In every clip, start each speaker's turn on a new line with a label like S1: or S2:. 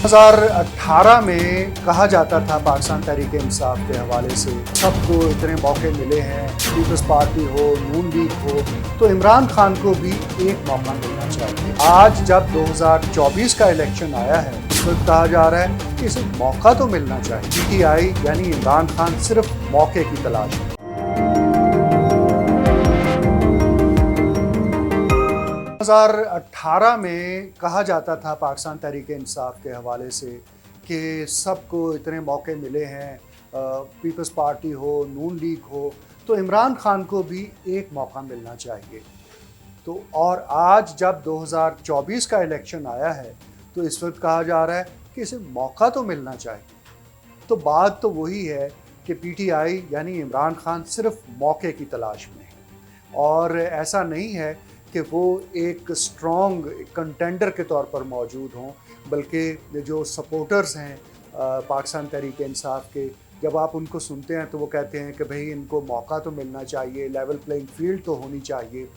S1: 2018 में कहा जाता था पाकिस्तान तहरीक इंसाफ के हवाले से सबको इतने मौके मिले हैं, पीपल्स पार्टी हो, नून लीग हो, तो इमरान खान को भी एक मौका मिलना चाहिए। आज जब 2024 का इलेक्शन आया है तो कहा जा रहा है कि इसे मौका तो मिलना चाहिए। पीटीआई यानी इमरान खान सिर्फ मौके की तलाश में। 2018 में कहा जाता था पाकिस्तान तहरीक इंसाफ के हवाले से कि सबको इतने मौके मिले हैं, पीपल्स पार्टी हो, नून लीग हो, तो इमरान खान को भी एक मौका मिलना चाहिए। तो और आज जब 2024 का इलेक्शन आया है तो इस वक्त कहा जा रहा है कि इसे मौका तो मिलना चाहिए। तो बात तो वही है कि पीटीआई यानी इमरान खान सिर्फ मौके की तलाश में है, और ऐसा नहीं है कि वो एक स्ट्रॉन्ग कंटेंडर के तौर पर मौजूद हों, बल्कि जो सपोर्टर्स हैं पाकिस्तान तहरीक इंसाफ के, जब आप उनको सुनते हैं तो वो कहते हैं कि भाई इनको मौका तो मिलना चाहिए, लेवल प्लेइंग फील्ड तो होनी चाहिए।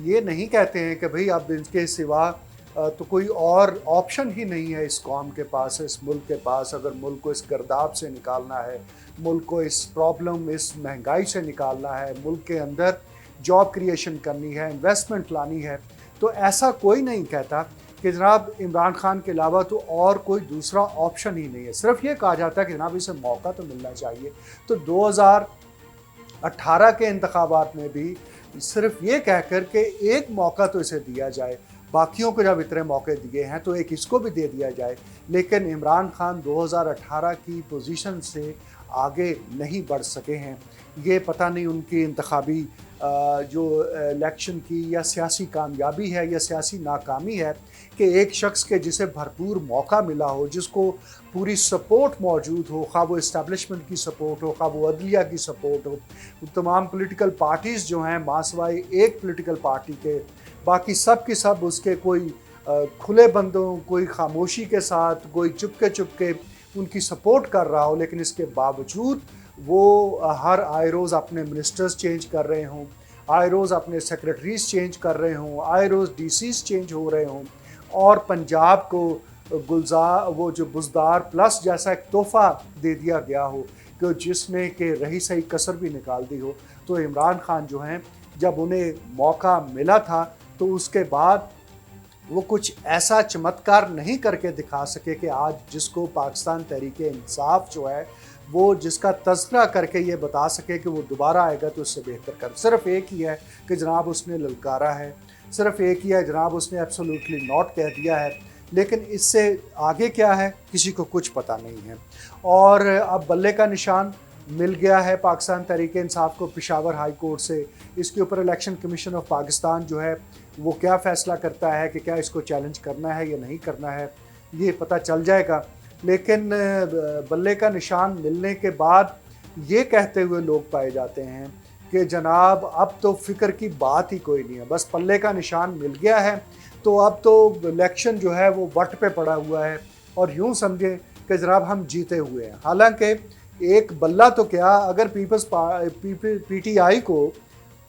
S1: ये नहीं कहते हैं कि भाई अब इनके सिवा तो कोई और ऑप्शन ही नहीं है इस कौम के पास, इस मुल्क के पास। अगर मुल्क को इस गर्दाब से निकालना है, मुल्क को इस प्रॉब्लम, इस महंगाई से निकालना है, मुल्क के अंदर जॉब क्रिएशन करनी है, इन्वेस्टमेंट लानी है, तो ऐसा कोई नहीं कहता कि जनाब इमरान खान के अलावा तो और कोई दूसरा ऑप्शन ही नहीं है। सिर्फ ये कहा जाता है कि जनाब इसे मौका तो मिलना चाहिए। तो 2018 के इंतखाबात में भी सिर्फ ये कहकर के एक मौका तो इसे दिया जाए, बाकियों को जब इतने मौके दिए हैं तो एक इसको भी दे दिया जाए। लेकिन इमरान खान 2018 की पोजीशन से आगे नहीं बढ़ सके हैं। ये पता नहीं उनकी इंतखाबी जो इलेक्शन की या सियासी कामयाबी है या सियासी नाकामी है कि एक शख्स के जिसे भरपूर मौका मिला हो, जिसको पूरी सपोर्ट मौजूद हो, खा वो इस्टेब्लिशमेंट की सपोर्ट हो, खा वो अदलिया की सपोर्ट हो, तमाम पॉलिटिकल पार्टीज़ जो हैं मासवाई एक पॉलिटिकल पार्टी के, बाकी सब की सब उसके कोई खुले बंदों, कोई खामोशी के साथ, कोई चुपके उनकी सपोर्ट कर रहा हो, लेकिन इसके बावजूद वो हर आए रोज़ अपने मिनिस्टर्स चेंज कर रहे हों, आए रोज़ अपने सेक्रेटरीज चेंज कर रहे हों, आए रोज़ डीसीज चेंज हो रहे हों, और पंजाब को गुलजार वो जो बुज़दार प्लस जैसा एक तोहफ़ा दे दिया गया हो कि जिसने कि रही सही कसर भी निकाल दी हो। तो इमरान खान जो हैं, जब उन्हें मौका मिला था तो उसके बाद वो कुछ ऐसा चमत्कार नहीं करके दिखा सके कि आज जिसको पाकिस्तान तहरीक इंसाफ जो है वो जिसका तज़किरा करके ये बता सके कि वो दोबारा आएगा तो उससे बेहतर कर। सिर्फ एक ही है कि जनाब उसने ललकारा है, सिर्फ एक ही है जनाब उसने एब्सोल्युटली नॉट कह दिया है, लेकिन इससे आगे क्या है किसी को कुछ पता नहीं है। और अब बल्ले का निशान मिल गया है पाकिस्तान तहरीक इंसाफ को पेशावर हाई कोर्ट से। इसके ऊपर इलेक्शन कमीशन ऑफ पाकिस्तान जो है वो क्या फ़ैसला करता है कि क्या इसको चैलेंज करना है या नहीं करना है, ये पता चल जाएगा। लेकिन बल्ले का निशान मिलने के बाद ये कहते हुए लोग पाए जाते हैं कि जनाब अब तो फ़िक्र की बात ही कोई नहीं है, बस पल्ले का निशान मिल गया है तो अब तो इलेक्शन जो है वो वट पे पड़ा हुआ है, और यूँ समझें कि जनाब हम जीते हुए हैं। हालांकि एक बल्ला तो क्या, अगर पीटीआई को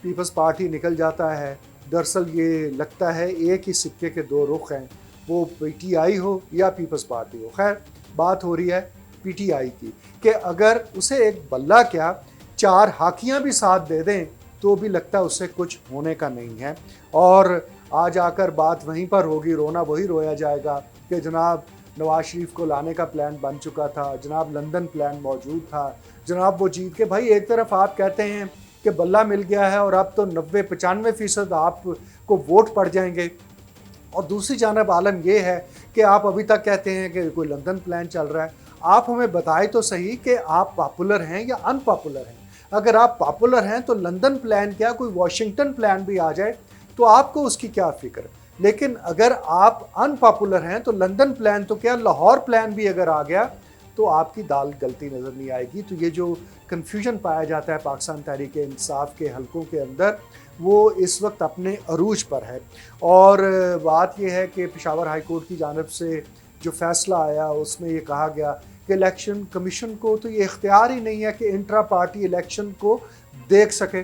S1: पीपल्स पार्टी निकल जाता है, दरअसल ये लगता है एक ही सिक्के के दो रुख हैं, वो पीटीआई हो या पीपल्स पार्टी हो। खैर बात हो रही है पीटीआई की कि अगर उसे एक बल्ला क्या 4 हाकियां भी साथ दे दें तो भी लगता है उससे कुछ होने का नहीं है। और आज आकर बात वहीं पर होगी, रोना वही रोया जाएगा कि जनाब नवाज शरीफ को लाने का प्लान बन चुका था, जनाब लंदन प्लान मौजूद था, जनाब वो जीत के। भाई एक तरफ आप कहते हैं कि बल्ला मिल गया है और अब तो 90-95% आपको वोट पड़ जाएंगे, और दूसरी जानब आलम ये है कि आप अभी तक कहते हैं कि कोई लंदन प्लान चल रहा है। आप हमें बताएं तो सही कि आप पॉपुलर हैं या अनपॉपुलर हैं। अगर आप पॉपुलर हैं तो लंदन प्लान क्या, कोई वाशिंगटन प्लान भी आ जाए तो आपको उसकी क्या फ़िक्र। लेकिन अगर आप अनपॉपुलर हैं तो लंदन प्लान तो क्या, लाहौर प्लान भी अगर आ गया तो आपकी दाल गलती नज़र नहीं आएगी। तो ये जो कन्फ्यूजन पाया जाता है पाकिस्तान तहरीक इंसाफ के हलकों के अंदर, वो इस वक्त अपने अरूज पर है। और बात यह है कि पेशावर हाई कोर्ट की जानिब से जो फ़ैसला आया उसमें ये कहा गया कि इलेक्शन कमीशन को तो ये इख्तियार ही नहीं है कि इंट्रा पार्टी इलेक्शन को देख सके।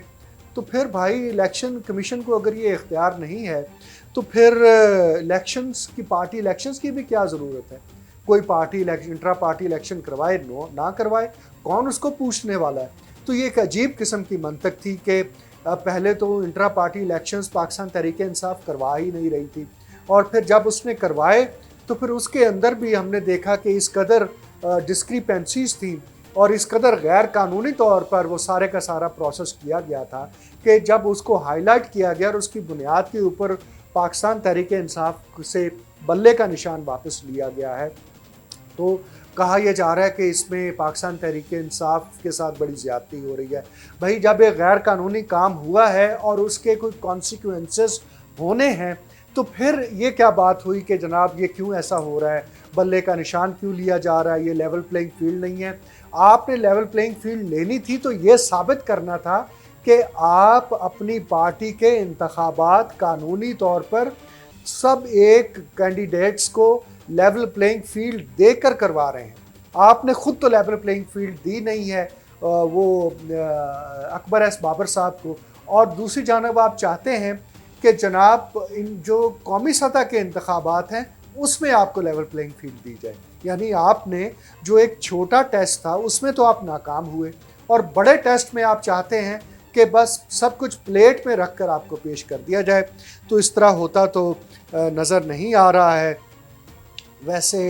S1: तो फिर भाई इलेक्शन कमीशन को अगर ये इख्तियार नहीं है तो फिर इलेक्शंस की भी क्या ज़रूरत है। कोई पार्टी इंट्रा पार्टी इलेक्शन करवाए ना करवाए, कौन उसको पूछने वाला है। तो ये एक अजीब किस्म की मंतक थी कि पहले तो intra party elections Pakistan Tehreek Insaf करवा ही नहीं रही थी, और फिर जब उसने करवाए तो फिर उसके अंदर भी हमने देखा कि इस कदर डिस्क्रिपेंसीज थी और इस कदर गैर कानूनी तौर पर वो सारे का सारा प्रोसेस किया गया था कि जब उसको हाईलाइट किया गया और उसकी बुनियाद के ऊपर पाकिस्तान तहरीक इंसाफ से बल्ले का निशान वापस लिया गया है, तो कहा यह जा रहा है कि इसमें पाकिस्तान तहरीक इंसाफ के साथ बड़ी ज़्यादती हो रही है। भाई जब एक गैर कानूनी काम हुआ है और उसके कोई कॉन्सिक्वेंसेस होने हैं, तो फिर ये क्या बात हुई कि जनाब ये क्यों ऐसा हो रहा है, बल्ले का निशान क्यों लिया जा रहा है, ये लेवल प्लेइंग फील्ड नहीं है। आपने लेवल प्लेइंग फील्ड लेनी थी तो ये साबित करना था कि आप अपनी पार्टी के इंतखाबात कानूनी तौर पर सब एक कैंडिडेट्स को लेवल प्लेइंग फील्ड देकर करवा रहे हैं। आपने खुद तो लेवल प्लेइंग फील्ड दी नहीं है वो अकबर एस बाबर साहब को, और दूसरी जानब आप चाहते हैं कि जनाब इन जो कौमी सतह के इंतखाबात हैं उसमें आपको लेवल प्लेइंग फील्ड दी जाए। यानी आपने जो एक छोटा टेस्ट था उसमें तो आप नाकाम हुए, और बड़े टेस्ट में आप चाहते हैं कि बस सब कुछ प्लेट में रख कर आपको पेश कर दिया जाए। तो इस तरह होता तो नज़र नहीं आ रहा है। वैसे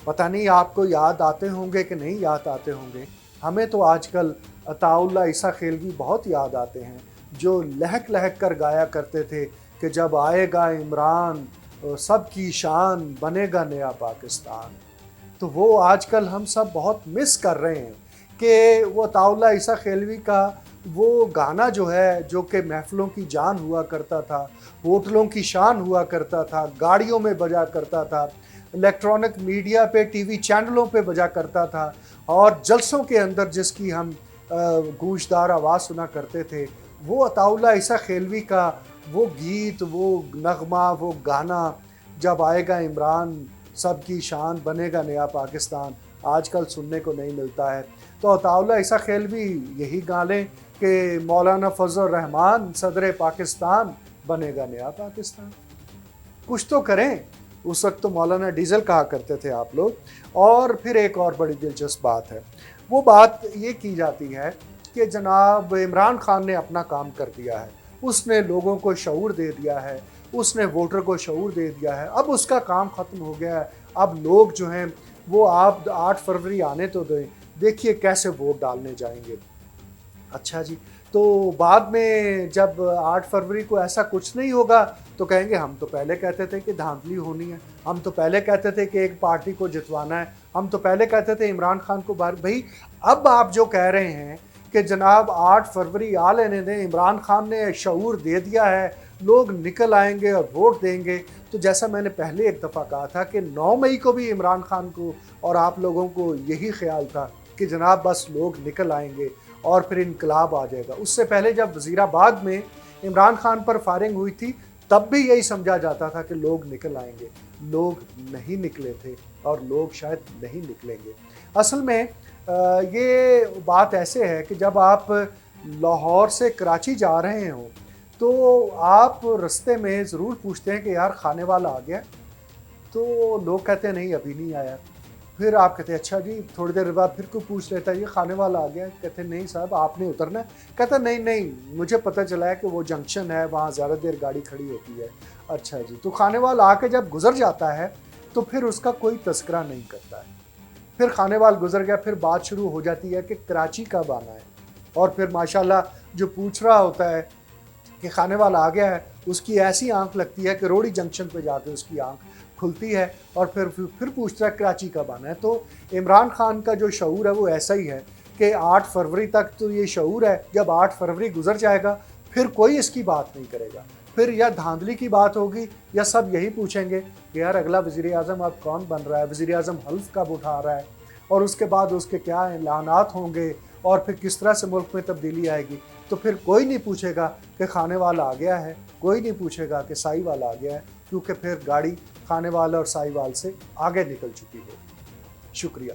S1: पता नहीं आपको याद आते होंगे कि नहीं याद आते होंगे, हमें तो आजकल अताउल्लाह ईसा खेलवी बहुत याद आते हैं, जो लहक लहक कर गाया करते थे कि जब आएगा इमरान सबकी शान बनेगा नया पाकिस्तान। तो वो आजकल हम सब बहुत मिस कर रहे हैं कि वो अताउल्लाह ईसा खेलवी का वो गाना जो है, जो कि महफिलों की जान हुआ करता था, होटलों की शान हुआ करता था, गाड़ियों में बजा करता था, इलेक्ट्रॉनिक मीडिया पे टीवी चैनलों पे बजा करता था, और जलसों के अंदर जिसकी हम गूंजदार आवाज़ सुना करते थे, वो अताउल्लाह ईसा खेलवी का वो गीत, वो नगमा, वो गाना, जब आएगा इमरान सबकी शान बनेगा नया पाकिस्तान, आजकल सुनने को नहीं मिलता है। तो अताउल्लाह ईसा खेलवी यही गा लें कि मौलाना फजल रहमान सदर पाकिस्तान बनेगा नया पाकिस्तान। कुछ तो करें। उस वक्त तो मौलाना डीजल कहा करते थे आप लोग। और फिर एक और बड़ी दिलचस्प बात है, वो बात ये की जाती है कि जनाब इमरान खान ने अपना काम कर दिया है, उसने लोगों को शऊर दे दिया है, उसने वोटर को शऊर दे दिया है, अब उसका काम ख़त्म हो गया है। अब लोग जो हैं वो आप 8 फरवरी आने तो दें, देखिए कैसे वोट डालने जाएंगे। अच्छा जी, तो बाद में जब 8 फरवरी को ऐसा कुछ नहीं होगा तो कहेंगे हम तो पहले कहते थे कि धांधली होनी है, हम तो पहले कहते थे कि एक पार्टी को जितवाना है, हम तो पहले कहते थे इमरान खान को बाहर। भाई अब आप जो कह रहे हैं कि जनाब 8 फरवरी आ लेने दें, इमरान खान ने शऊर दे दिया है, लोग निकल आएंगे और वोट देंगे, तो जैसा मैंने पहले एक दफ़ा कहा था कि 9 मई को भी इमरान खान को और आप लोगों को यही ख्याल था कि जनाब बस लोग निकल आएंगे और फिर इनकलाब आ जाएगा। उससे पहले जब वज़ीराबाद में इमरान खान पर फायरिंग हुई थी तब भी यही समझा जाता था कि लोग निकल आएंगे, लोग नहीं निकले थे और लोग शायद नहीं निकलेंगे। असल में ये बात ऐसे है कि जब आप लाहौर से कराची जा रहे हो तो आप रास्ते में ज़रूर पूछते हैं कि यार खाने वाला आ गया, तो लोग कहते हैं नहीं अभी नहीं आया। फिर आप कहते हैं अच्छा जी, थोड़ी देर बाद फिर कोई पूछ लेता है ये खाने वाला आ गया, कहते हैं नहीं साहब आपने उतरना है, कहता नहीं नहीं मुझे पता चला है कि वो जंक्शन है वहाँ ज़्यादा देर गाड़ी खड़ी होती है। अच्छा जी, तो खाने वाला आके जब गुजर जाता है तो फिर उसका कोई तस्करा नहीं करता है। फिर खाने वाला गुजर गया, फिर बात शुरू हो जाती है कि कराची कब आना है, और फिर माशाल्लाह जो पूछ रहा होता है कि खाने वाला आ गया है उसकी ऐसी आंख लगती है कि रोड़ी जंक्शन पे जाके उसकी आंख खुलती है और फिर पूछता है कराची कब आना है। तो इमरान खान का जो शऊर है वो ऐसा ही है कि 8 फरवरी तक तो ये शऊर है, जब 8 फरवरी गुजर जाएगा फिर कोई इसकी बात नहीं करेगा, फिर या धांधली की बात होगी या सब यही पूछेंगे कि यार अगला वज़ीर आज़म अब कौन बन रहा है, वज़ीर आज़म हल्फ कब उठा रहा है, और उसके बाद उसके क्या ऐलानात होंगे और फिर किस तरह से मुल्क में तब्दीली आएगी। तो फिर कोई नहीं पूछेगा कि खाने वाला आ गया है, कोई नहीं पूछेगा कि साई वाला आ गया है, क्योंकि फिर गाड़ी खाने वाला और साई वाल से आगे निकल चुकी हो। शुक्रिया।